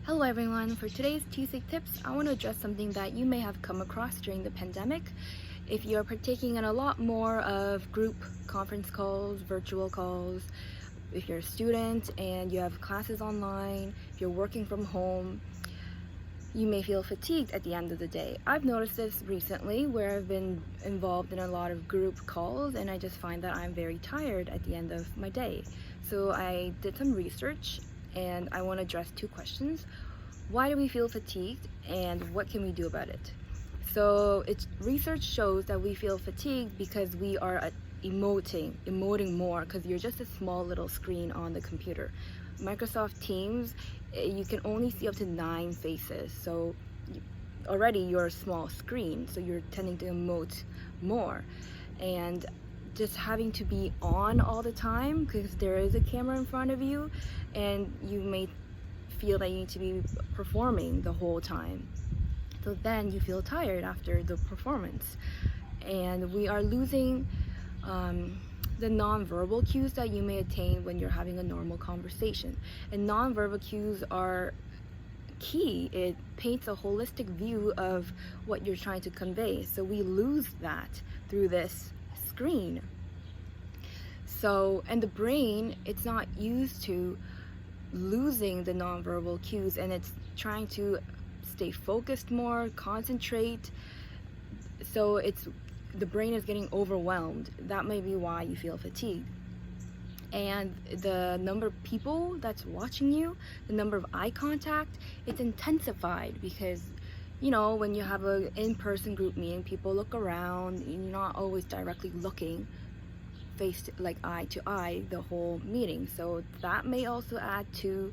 Hello everyone, for today's Tuesday tips, I want to address something that you may have come across during the pandemic. If you're partaking in a lot more of group conference calls, virtual calls, if you're a student and you have classes online, if you're working from home, you may feel fatigued at the end of the day. I've noticed this recently where I've been involved in a lot of group calls and I just find that I'm very tired at the end of my day. So I did some research and I want to address two questions. Why do we feel fatigued and what can we do about it? So research shows that we feel fatigued because we are emoting more because you're just a small little screen on the computer. Microsoft Teams, you can only see up to 9 faces, so already you're a small screen, so you're tending to emote more. And just having to be on all the time because there is a camera in front of you and you may feel that you need to be performing the whole time. So then you feel tired after the performance. And we are losing the nonverbal cues that you may attain when you're having a normal conversation. And nonverbal cues are key. It paints a holistic view of what you're trying to convey. So we lose that through this screen. So, and the brain, it's not used to losing the nonverbal cues and it's trying to stay focused more, concentrate. So the brain is getting overwhelmed. That may be why you feel fatigued. And the number of people that's watching you, the number of eye contact, it's intensified because, you know, when you have an in-person group meeting, people look around, you're not always directly looking like eye to eye the whole meeting. So that may also add to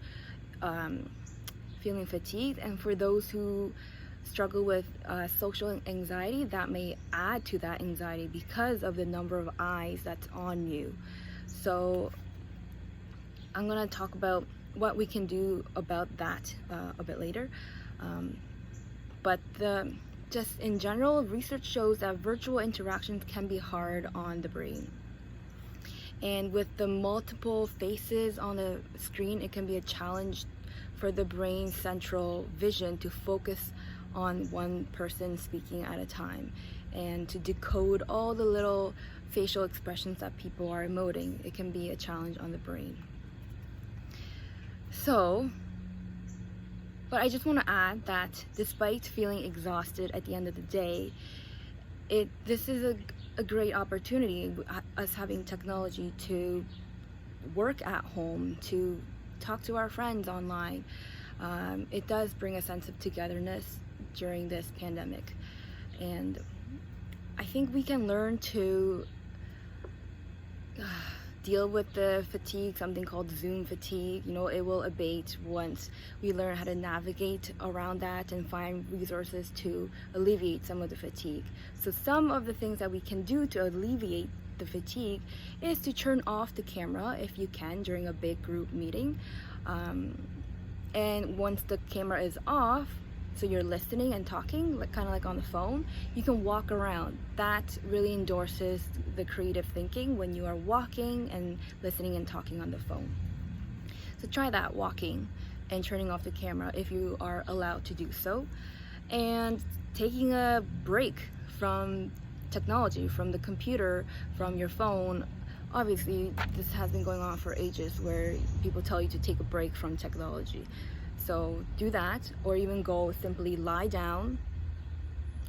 feeling fatigued. And for those who struggle with social anxiety, that may add to that anxiety because of the number of eyes that's on you. So I'm gonna talk about what we can do about that a bit later. But just in general, research shows that virtual interactions can be hard on the brain. And with the multiple faces on the screen, it can be a challenge for the brain's central vision to focus on one person speaking at a time and to decode all the little facial expressions that people are emoting. It can be a challenge on the brain. But I just want to add that despite feeling exhausted at the end of the day, this is a great opportunity, us having technology to work at home, to talk to our friends online. It does bring a sense of togetherness during this pandemic. And I think we can learn to deal with the fatigue, something called Zoom fatigue. You know, it will abate once we learn how to navigate around that and find resources to alleviate some of the fatigue. So some of the things that we can do to alleviate the fatigue is to turn off the camera if you can during a big group meeting. And once the camera is off, so you're listening and talking, kind of like on the phone, you can walk around. That really endorses the creative thinking when you are walking and listening and talking on the phone. So try that, walking and turning off the camera if you are allowed to do so. And taking a break from technology, from the computer, from your phone. Obviously, this has been going on for ages where people tell you to take a break from technology. So do that, or even simply lie down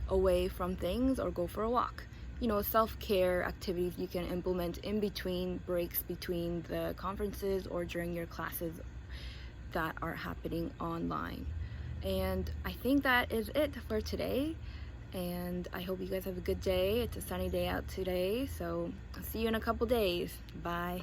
away from things or go for a walk. You know, self-care activities you can implement in between breaks between the conferences or during your classes that are happening online. And I think that is it for today. And I hope you guys have a good day. It's a sunny day out today, so I'll see you in a couple days. Bye.